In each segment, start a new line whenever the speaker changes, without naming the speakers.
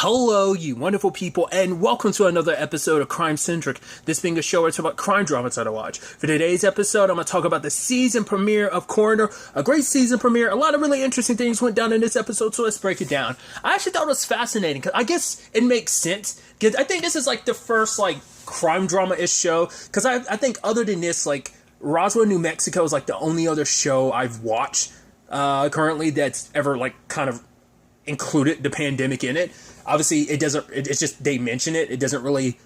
Hello, you wonderful people, and welcome to another episode of Crime Centric. This being a show where I talk about crime dramas that I watch. For today's episode, I'm going to talk about the season premiere of Coroner. A great season premiere. A lot of really interesting things went down in this episode, so let's break it down. I actually thought it was fascinating, because I guess it makes sense, because I think this is like the first like crime drama-ish show, because I think other than this, like Roswell, New Mexico is like the only other show I've watched currently that's ever like kind of included the pandemic in it. Obviously, it's just they mention it. It doesn't really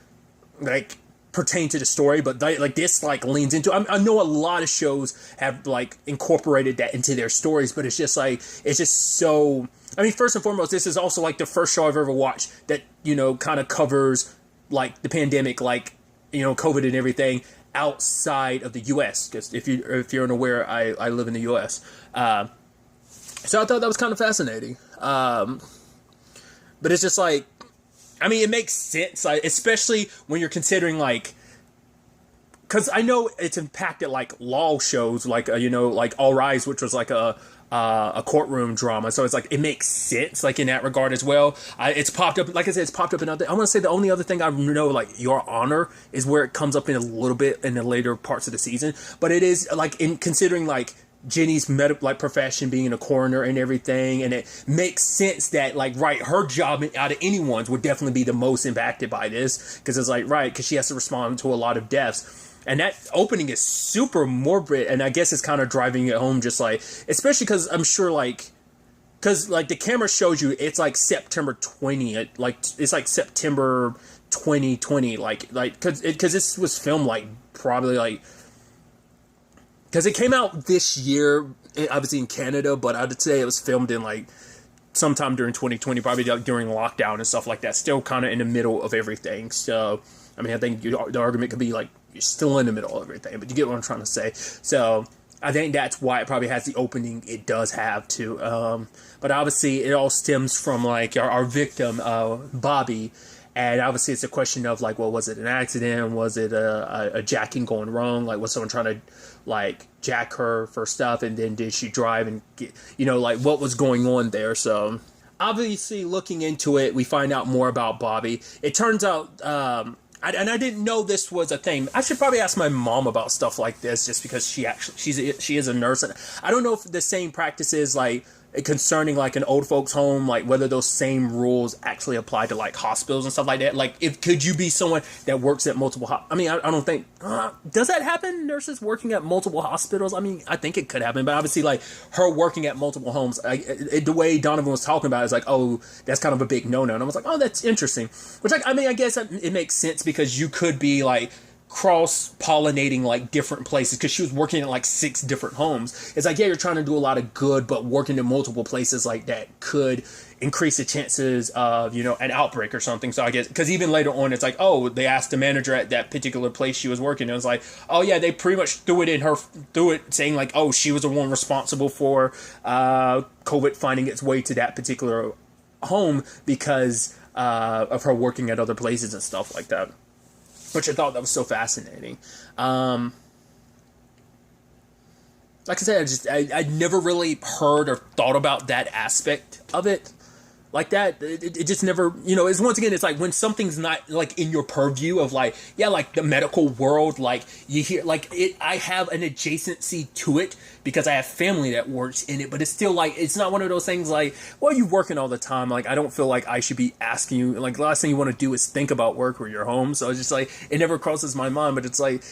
like pertain to the story, but like this like leans into. I know a lot of shows have like incorporated that into their stories, but it's just so. I mean, first and foremost, this is also like the first show I've ever watched that kind of covers like the pandemic, like COVID and everything outside of the U.S. Because if you're unaware, I live in the U.S. So I thought that was kind of fascinating. But it's just like, I mean, it makes sense, like, especially when you're considering like, because I know it's impacted like law shows, like like All Rise, which was like a courtroom drama. So it's like it makes sense, like in that regard as well. It's popped up, like I said, it's popped up in other. I want to say the only other thing I know, like Your Honor, is where it comes up in a little bit in the later parts of the season. But it is like in considering like Jenny's profession being a coroner and everything, and it makes sense that like her job out of anyone's would definitely be the most impacted by this, because it's like because she has to respond to a lot of deaths, and that opening is super morbid, and I guess it's kind of driving it home, just like especially because I'm sure because the camera shows you it's like September 20th, like it's like September 2020, because this was filmed like probably like. Because it came out this year, obviously in Canada, but I'd say it was filmed in like sometime during 2020, probably like during lockdown and stuff like that. Still kind of in the middle of everything. So, I mean, I think the argument could be like you're still in the middle of everything, but you get what I'm trying to say. So, I think that's why it probably has the opening it does have too. But obviously, it all stems from like our victim, Bobby. And obviously, it's a question of like, well, was it an accident? Was it a jacking going wrong? Like, was someone trying to like jack her for stuff? And then did she drive and get, like what was going on there? So obviously, looking into it, we find out more about Bobby. It turns out, and I didn't know this was a thing. I should probably ask my mom about stuff like this, just because she is a nurse, and I don't know if the same practices like concerning like an old folks home, like whether those same rules actually apply to like hospitals and stuff like that. Like, could you be someone that works at multiple I mean, I don't think does that happen, nurses working at multiple hospitals? I mean, I think it could happen, but obviously like her working at multiple homes, the way Donovan was talking about it is like, oh, that's kind of a big no-no, and I was like, oh, that's interesting, which I mean, I guess it makes sense, because you could be like cross-pollinating like different places, because she was working in like 6 different homes. It's like, yeah, you're trying to do a lot of good, but working in multiple places like that could increase the chances of an outbreak or something. So I guess, because even later on it's like, oh, they asked the manager at that particular place she was working, and it was like, oh yeah, they pretty much threw it saying like, oh, she was the one responsible for COVID finding its way to that particular home because of her working at other places and stuff like that, which I thought that was so fascinating. Like I said, I never really heard or thought about that aspect of it like that. It just never, it's once again, it's like when something's not like in your purview of like, yeah, like the medical world, like you hear like it, I have an adjacency to it because I have family that works in it, but it's still like, it's not one of those things like, well, you're working all the time. Like, I don't feel like I should be asking you, like the last thing you want to do is think about work or your home. So it's just like, it never crosses my mind, but it's like,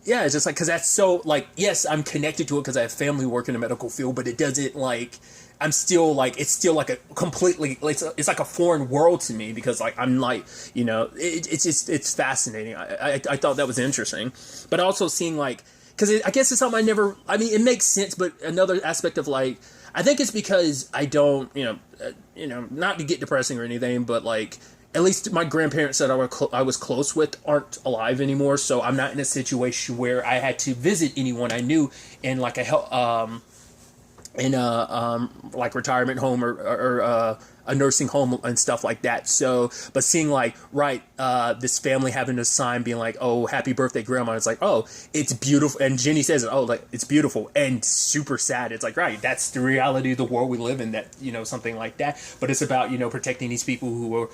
yeah, it's just like, because that's so like, yes, I'm connected to it because I have family work in the medical field, but it doesn't like, I'm still like, it's still like a completely, it's like a foreign world to me, because like, I'm like, it's fascinating. I thought that was interesting, but also seeing like, because I guess it's something it makes sense, but another aspect of like, I think it's because I don't, not to get depressing or anything, but like, at least my grandparents that I was close with aren't alive anymore, so I'm not in a situation where I had to visit anyone I knew in like a in a like retirement home or a nursing home and stuff like that. So, but seeing like this family having a sign being like, "Oh, happy birthday, grandma." It's like, "Oh, it's beautiful," and Jenny says, "Oh, like it's beautiful and super sad." It's like, right, that's the reality of the world we live in. That something like that. But it's about protecting these people who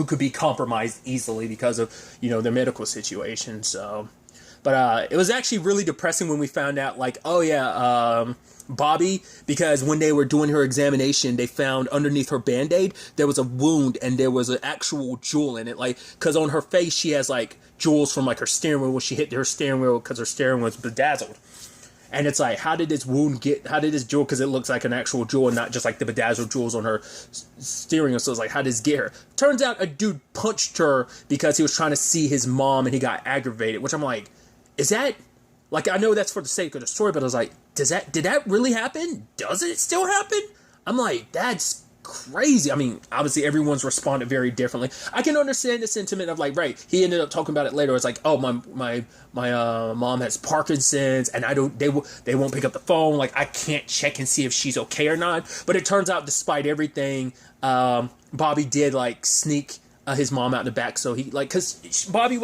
could be compromised easily because of their medical situation. So. But it was actually really depressing when we found out, like, oh yeah, Bobby, because when they were doing her examination, they found underneath her Band-Aid, there was a wound and there was an actual jewel in it. Like, because on her face, she has, like, jewels from, like, her steering wheel when she hit her steering wheel because her steering wheel was bedazzled. And it's like, how did this jewel, because it looks like an actual jewel and not just like the bedazzled jewels on her steering wheel. So it's like, how did this get her? Turns out a dude punched her because he was trying to see his mom and he got aggravated, which I'm like, is that, like, I know that's for the sake of the story, but I was like, did that really happen? Does it still happen? I'm like, that's crazy. I mean, obviously everyone's responded very differently. I can understand the sentiment of like, right, he ended up talking about it later. It's like, oh, my mom has Parkinson's and they won't pick up the phone. Like, I can't check and see if she's okay or not. But it turns out, despite everything, Bobby did like sneak his mom out in the back, so he, like, because Bobby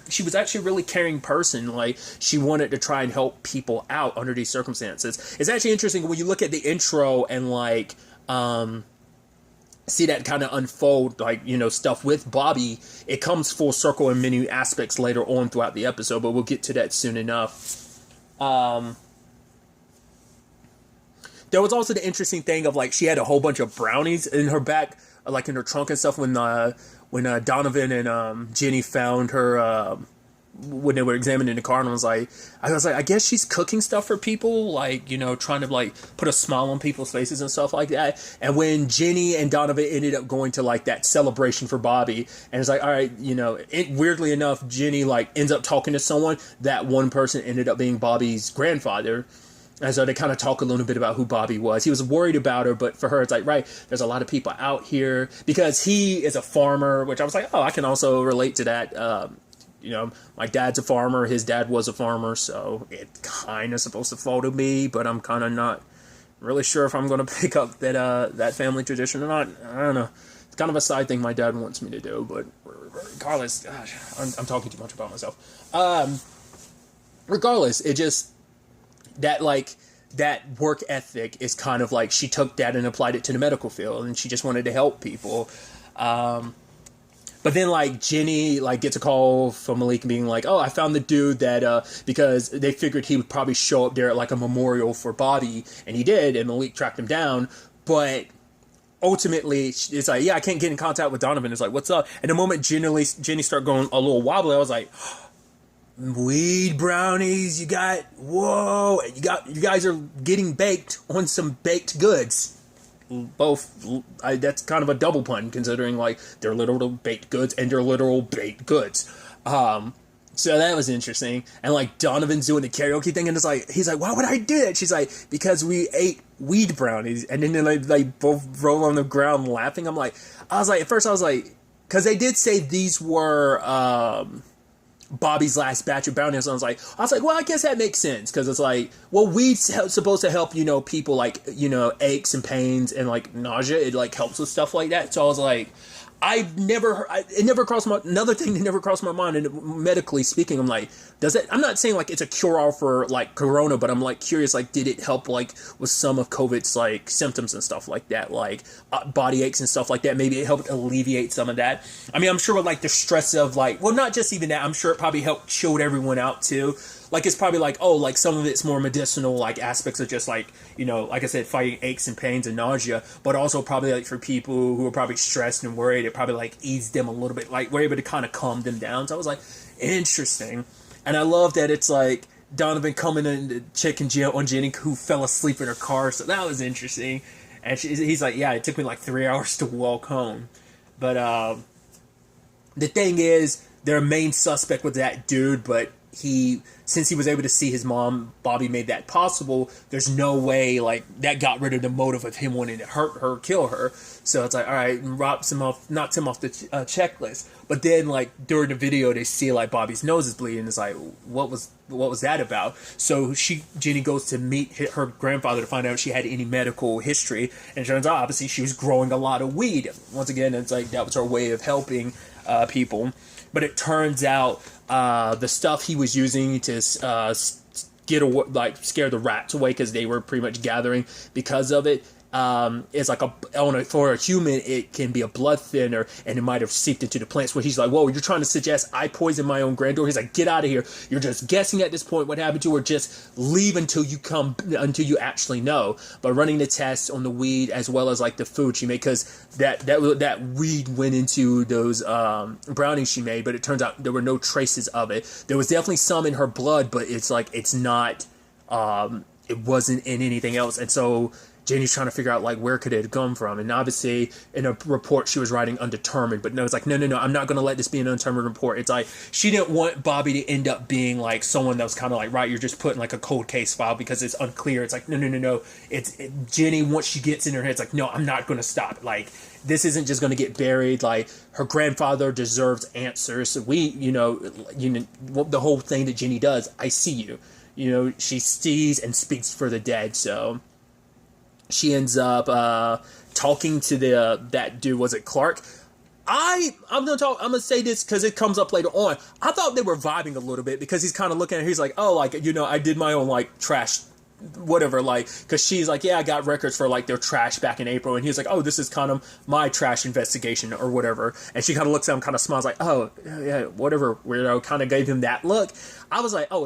she was actually a really caring person. Like, she wanted to try and help people out under these circumstances. It's actually interesting when you look at the intro and, like, see that kind of unfold, like, stuff with Bobby. It comes full circle in many aspects later on throughout the episode, but we'll get to that soon enough. There was also the interesting thing of, like, she had a whole bunch of brownies in her back, like in her trunk and stuff, when Donovan and Jenny found her when they were examining the car, and I was like, I guess she's cooking stuff for people, like, trying to like put a smile on people's faces and stuff like that. And when Jenny and Donovan ended up going to like that celebration for Bobby, and it's like, all right, weirdly enough, Jenny like ends up talking to someone. That one person ended up being Bobby's grandfather. And so they kind of talk a little bit about who Bobby was. He was worried about her, but for her, it's like, right, there's a lot of people out here. Because he is a farmer, which I was like, oh, I can also relate to that. My dad's a farmer. His dad was a farmer, so it kind of supposed to fall to me, but I'm kind of not really sure if I'm going to pick up that family tradition or not. I don't know. It's kind of a side thing my dad wants me to do, but regardless, gosh, I'm talking too much about myself. Regardless, it just... that work ethic is kind of like she took that and applied it to the medical field, and she just wanted to help people. But then like Jenny like gets a call from Malik being like, oh, I found the dude that because they figured he would probably show up there at like a memorial for Bobby, and he did, and Malik tracked him down. But ultimately it's like, yeah, I can't get in contact with Donovan. It's like, what's up? And the moment Jenny started going a little wobbly, I was like, weed brownies, whoa, you guys are getting baked on some baked goods. That's kind of a double pun, considering like they're literal baked goods and they're literal baked goods. So that was interesting. And like Donovan's doing the karaoke thing, and it's like, he's like, why would I do that? She's like, because we ate weed brownies. And then they both roll on the ground laughing. At first I was like, because they did say these were Bobby's last batch of brownies. I was like, well, I guess that makes sense, because it's like, well, weed's supposed to help, people like, aches and pains and like nausea. It like helps with stuff like that. So I was like, it never crossed another thing that never crossed my mind. And medically speaking, I'm like, I'm not saying like it's a cure all for like corona, but I'm like curious, like, did it help like with some of COVID's like symptoms and stuff like that, like body aches and stuff like that? Maybe it helped alleviate some of that. I mean, I'm sure with like the stress of like, well, not just even that, I'm sure it probably helped chilled everyone out too. Like, it's probably like, oh, like some of it's more medicinal, like aspects of just like, like I said, fighting aches and pains and nausea, but also probably like for people who are probably stressed and worried, it probably like eased them a little bit, like we're able to kind of calm them down. So I was like, interesting. And I love that it's like Donovan coming in checking on Jenny, who fell asleep in her car. So that was interesting. And he's like, yeah, it took me like 3 hours to walk home. But the thing is, their main suspect was that dude, but since he was able to see his mom, Bobby made that possible. There's no way like that got rid of the motive of him wanting to hurt her, kill her. So it's like, all right, knocks him off the checklist. But then like during the video, they see like Bobby's nose is bleeding. It's like, what was that about? So Jenny goes to meet her grandfather to find out if she had any medical history, and it turns out obviously she was growing a lot of weed. Once again, it's like that was her way of helping people. But it turns out the stuff he was using to scare the rats away because they were pretty much gathering because of it. It's like for a human, it can be a blood thinner, and it might have seeped into the plants. Where he's like, "Whoa, you're trying to suggest I poisoned my own granddaughter?" He's like, "Get out of here! You're just guessing at this point what happened to her. Just leave until you actually know." But running the tests on the weed as well as like the food she made, because that weed went into those brownies she made, but it turns out there were no traces of it. There was definitely some in her blood, but it's like it's not. It wasn't in anything else, and so Jenny's trying to figure out like where could it have come from, and obviously in a report she was writing undetermined, but no, it's like no, I'm not going to let this be an undetermined report. It's like she didn't want Bobby to end up being like someone that was kind of like, right, you're just putting like a cold case file because it's unclear. It's like no, Jenny, once she gets in her head, it's like no, I'm not going to stop. Like this isn't just going to get buried. Like her grandfather deserves answers. So the whole thing that Jenny does, I see you. She sees and speaks for the dead. So she ends up talking to that dude. Was it Clark? I'm gonna say this because it comes up later on. I thought they were vibing a little bit because he's kind of looking at her. He's like, oh, like I did my own like trash, whatever, like, because she's like, yeah, I got records for like their trash back in April, and he's like, oh, this is kind of my trash investigation or whatever. And she kind of looks at him, kind of smiles, like, oh yeah, whatever, weirdo. Kind of gave him that look. I was like, oh,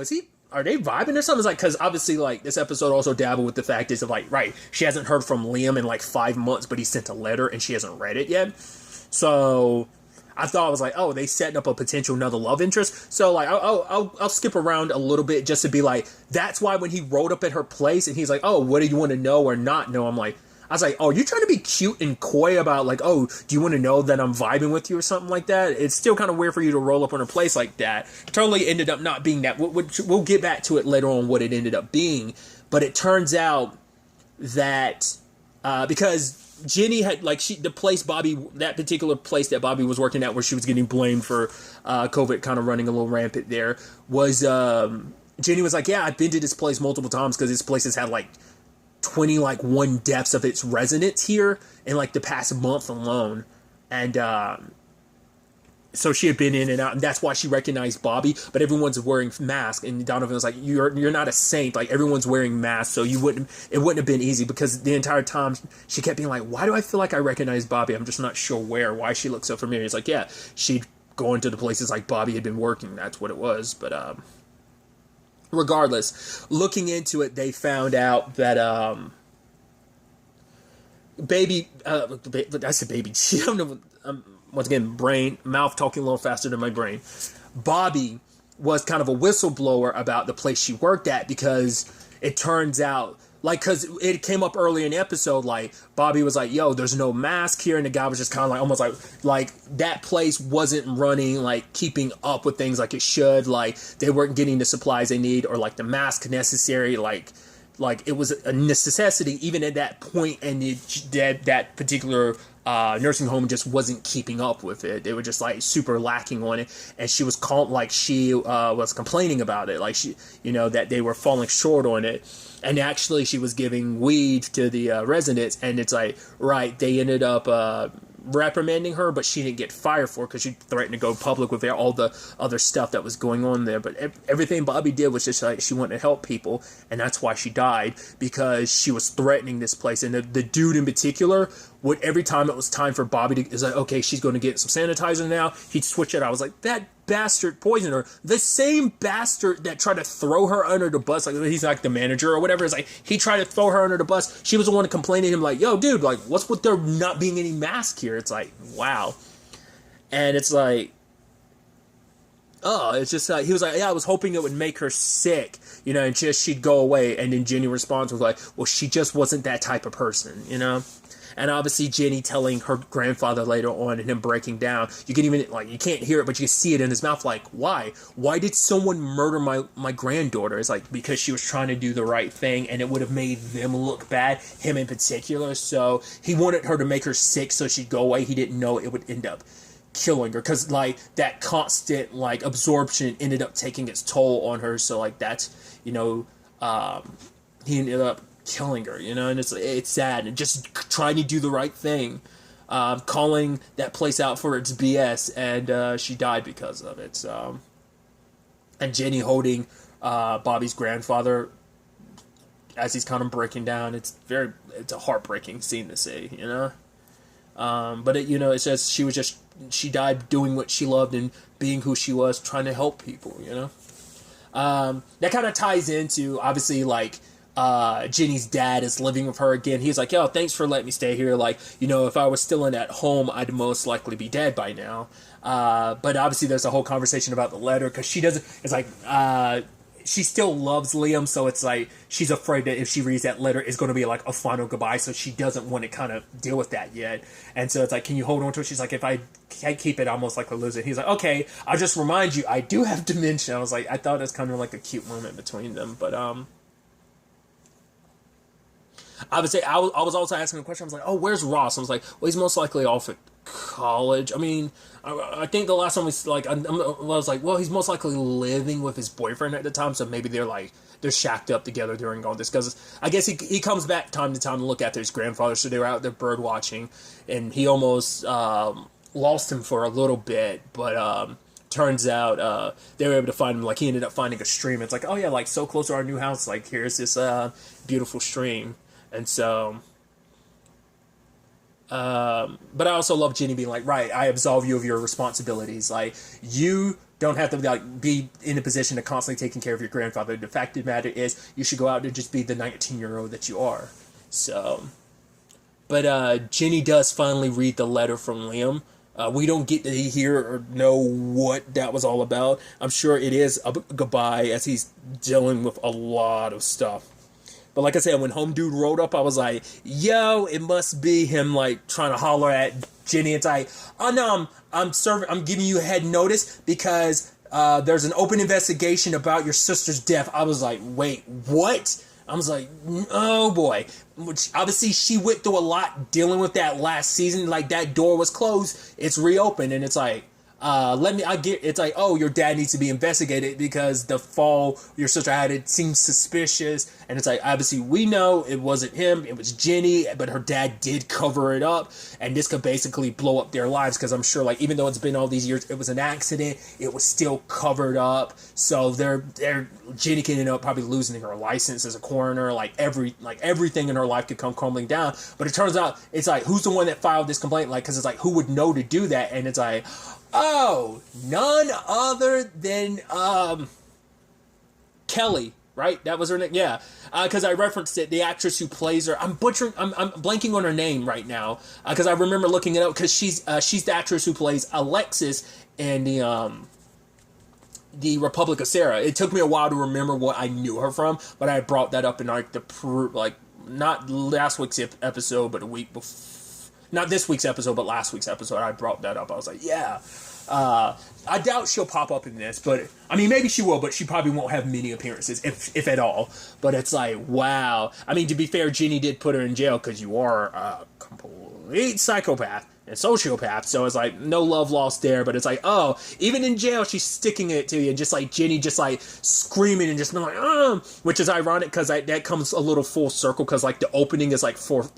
are they vibing or something? It's like, because obviously, like, this episode also dabbled with the fact is of, like, right, she hasn't heard from Liam in, like, 5 months, but he sent a letter, and she hasn't read it yet. So, I thought, I was like, oh, they setting up a potential another love interest. So, like, I'll skip around a little bit just to be like, that's why when he rolled up at her place, and he's like, oh, what do you want to know or not know? I was like, oh, you're trying to be cute and coy about, like, oh, do you want to know that I'm vibing with you or something like that? It's still kind of weird for you to roll up on a place like that. Totally ended up not being that. We'll get back to it later on what it ended up being. But it turns out that because Jenny had, like, that particular place that Bobby was working at where she was getting blamed for COVID kind of running a little rampant there, was Jenny was like, yeah, I've been to this place multiple times because this place has had, like, 21 deaths of its residents here in like the past month alone. And so she had been in and out, and that's why she recognized Bobby, but everyone's wearing masks. And Donovan was like, you're not a saint, like everyone's wearing masks, so it wouldn't have been easy, because the entire time she kept being like, why do I feel like I recognize Bobby? I'm just not sure why she looks so familiar. It's like, yeah, she'd go into the places like Bobby had been working. That's what it was. But regardless, looking into it, they found out that I said baby. I don't know. Once again, mouth talking a little faster than my brain. Bobby was kind of a whistleblower about the place she worked at, because it turns out, like, because it came up earlier in the episode, like, Bobby was like, yo, there's no mask here, and the guy was just kind of like, almost like that place wasn't running, like, keeping up with things like it should, like, they weren't getting the supplies they need, or, like, the mask necessary, like it was a necessity, even at that point, and that particular nursing home just wasn't keeping up with it. They were just like super lacking on it, and she was was complaining about it, like that they were falling short on it. And actually, she was giving weed to the residents, and it's like, right, they ended up reprimanding her, but she didn't get fired for it because she threatened to go public with all the other stuff that was going on there. But everything Bobby did was just like she wanted to help people, and that's why she died, because she was threatening this place. And the dude in particular, every time it was time for Bobby to, is like, okay, she's going to get some sanitizer now, he'd switch it. I was like, that bastard poisoned her. The same bastard that tried to throw her under the bus, like he's like the manager or whatever, is like, he tried to throw her under the bus. She was the one complaining to him like, yo, dude, like, what's with there not being any mask here? It's like, wow. And it's like, oh, it's just like, he was like, yeah, I was hoping it would make her sick, and she'd go away. And then Jenny responds with like, well, she just wasn't that type of person, And obviously Jenny telling her grandfather later on and him breaking down. You can even, like, you can't hear it, but you can see it in his mouth, like, why? Why did someone murder my granddaughter? It's like, because she was trying to do the right thing, and it would have made them look bad, him in particular. So he wanted her to make her sick so she'd go away. He didn't know it would end up killing her, because like that constant like absorption ended up taking its toll on her. So like that's, you know, he ended up killing her, you know, and it's sad, and just trying to do the right thing, calling that place out for its BS, and she died because of it. So, and Jenny holding Bobby's grandfather as he's kind of breaking down. It's a heartbreaking scene to see, you know. But it, you know, it says she died doing what she loved and being who she was, trying to help people, you know. That kind of ties into, obviously, like, Jenny's dad is living with her again. He's like, yo, thanks for letting me stay here. Like, you know, if I was still in at home, I'd most likely be dead by now. But obviously there's a whole conversation about the letter, because she doesn't, it's like, she still loves Liam, so it's like she's afraid that if she reads that letter, it's going to be like a final goodbye, so she doesn't want to kind of deal with that yet. And so it's like, can you hold on to it? She's like, if I can't keep it, I almost likely lose it. He's like, okay, I'll just remind you, I do have dementia. I was like, I thought it was kind of like a cute moment between them, but obviously, I was also asking a question. I was like, oh, where's Ross? I was like, well, he's most likely off at college. I mean, I think the last time we, like, I was like, well, he's most likely living with his boyfriend at the time, so maybe they're shacked up together during all this, because I guess he comes back time to time to look after his grandfather, so they were out there bird watching, and he almost lost him for a little bit, but turns out they were able to find him. Like, he ended up finding a stream. It's like, oh yeah, like, so close to our new house, like, here's this beautiful stream. And so, but I also love Jenny being like, right, I absolve you of your responsibilities. Like, you don't have to, like, be in a position to constantly taking care of your grandfather. The fact of the matter is, you should go out and just be the 19-year-old that you are. So, but Jenny does finally read the letter from Liam. We don't get to hear or know what that was all about. I'm sure it is a goodbye, as he's dealing with a lot of stuff. But like I said, when Home Dude rolled up, I was like, yo, it must be him, like, trying to holler at Jenny. It's like, oh no, I'm giving you a head notice because there's an open investigation about your sister's death. I was like, wait, what? I was like, oh boy. Which obviously she went through a lot dealing with that last season. Like, that door was closed, it's reopened, and it's like, it's like, oh, your dad needs to be investigated because the fall your sister had, it seems suspicious. And it's like, obviously we know it wasn't him, it was Jenny, but her dad did cover it up, and this could basically blow up their lives, because I'm sure, like, even though it's been all these years, it was an accident, it was still covered up. So Jenny can end up probably losing her license as a coroner, like everything in her life could come crumbling down. But it turns out, it's like, who's the one that filed this complaint? Like, because it's like, who would know to do that? And it's like, oh, none other than Kelly, right? That was her name, yeah. Because I referenced it, the actress who plays her. I'm blanking on her name right now, because I remember looking it up, because she's the actress who plays Alexis in the Republic of Sarah. It took me a while to remember what I knew her from, but I brought that up in not last week's episode, but a week before. Not this week's episode, but last week's episode, I brought that up. I was like, yeah. I doubt she'll pop up in this, but, I mean, maybe she will, but she probably won't have many appearances, if at all. But it's like, wow. I mean, to be fair, Jenny did put her in jail, because you are a complete psychopath and sociopath, so it's like, no love lost there. But it's like, oh, even in jail, she's sticking it to you, and just like Jenny just like screaming and just being like, which is ironic, because that comes a little full circle, because like the opening is like 4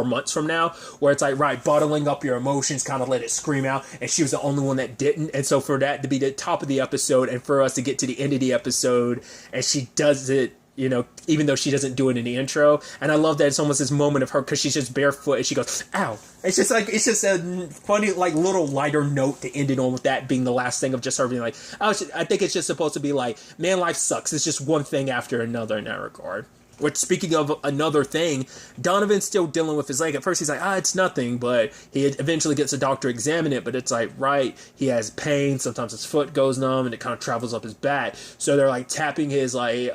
months from now, where it's like, right, bottling up your emotions, kind of let it scream out, and she was the only one that didn't. And so for that to be the top of the episode, and for us to get to the end of the episode, and she does it, you know, even though she doesn't do it in the intro. And I love that it's almost this moment of her, because she's just barefoot and she goes, ow. It's just a funny, like, little lighter note to end it on, with that being the last thing of just her being like, I think it's just supposed to be like, man, life sucks. It's just one thing after another in that regard. Which, speaking of another thing, Donovan's still dealing with his leg. At first he's like, it's nothing, but he eventually gets a doctor to examine it, but it's like, right, he has pain, sometimes his foot goes numb, and it kind of travels up his back. So they're like tapping his, like,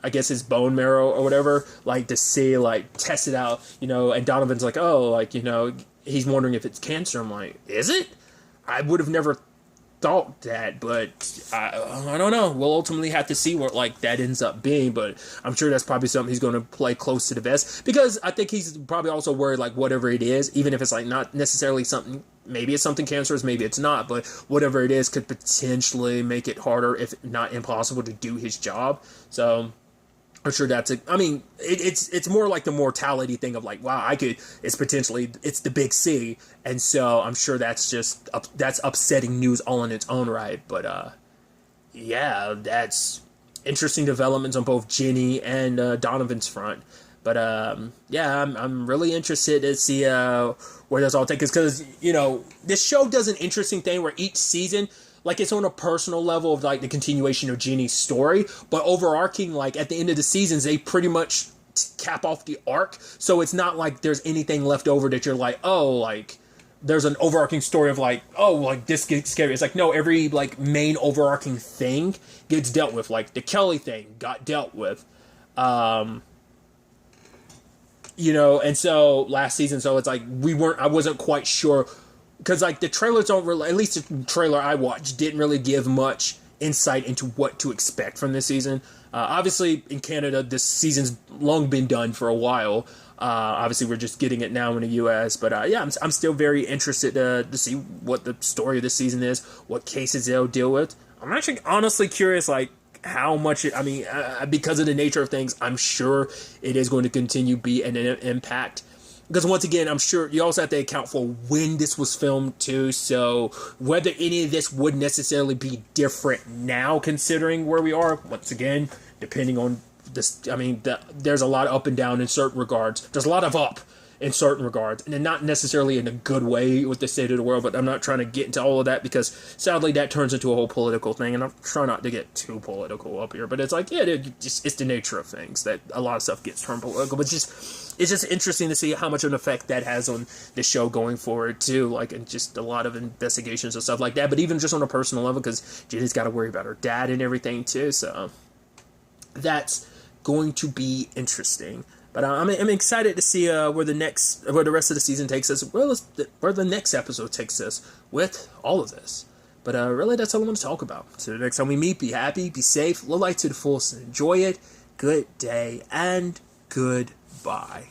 I guess his bone marrow or whatever, like to see, like test it out, and Donovan's like, oh, like, he's wondering if it's cancer. I'm like, is it? I would have never thought that, but I don't know. We'll ultimately have to see what like that ends up being, but I'm sure that's probably something he's going to play close to the vest, because I think he's probably also worried like whatever it is, even if it's like not necessarily something, maybe it's something cancerous, maybe it's not, but whatever it is could potentially make it harder, if not impossible, to do his job. So I'm sure it's more like the mortality thing of like, wow, it's the big C. And so I'm sure that's upsetting news all in its own right. But, yeah, that's interesting developments on both Jenny and, Donovan's front. But, yeah, I'm really interested to see, where this all takes us. Cause, this show does an interesting thing where each season, like, it's on a personal level of, like, the continuation of Jenny's story, but overarching, like, at the end of the seasons, they pretty much cap off the arc, so it's not like there's anything left over that you're like, oh, like, there's an overarching story of, like, oh, like, this gets scary. It's like, no, every, like, main overarching thing gets dealt with. Like, the Kelly thing got dealt with. And so, last season, so it's like, I wasn't quite sure, because, like, the trailers don't really, at least the trailer I watched, didn't really give much insight into what to expect from this season. Obviously, in Canada, this season's long been done for a while. Obviously, we're just getting it now in the U.S. But, yeah, I'm still very interested to see what the story of this season is, what cases they'll deal with. I'm actually honestly curious, like, how much because of the nature of things, I'm sure it is going to continue be an impact. Because once again, I'm sure you also have to account for when this was filmed too. So whether any of this would necessarily be different now, considering where we are, once again, depending on this, there's a lot of up and down in certain regards. There's a lot of up in certain regards, and then not necessarily in a good way with the state of the world, but I'm not trying to get into all of that, because sadly that turns into a whole political thing, and I'm trying not to get too political up here, but it's like, yeah, it's the nature of things that a lot of stuff gets turned political, but it's just interesting to see how much of an effect that has on the show going forward too, like, and just a lot of investigations and stuff like that, but even just on a personal level, because Jenny's got to worry about her dad and everything too, so that's going to be interesting. But I'm excited to see where the rest of the season takes us, as well as where the next episode takes us with all of this. But really, that's all I want to talk about. So the next time we meet, be happy, be safe, live life to the fullest, and enjoy it. Good day, and goodbye.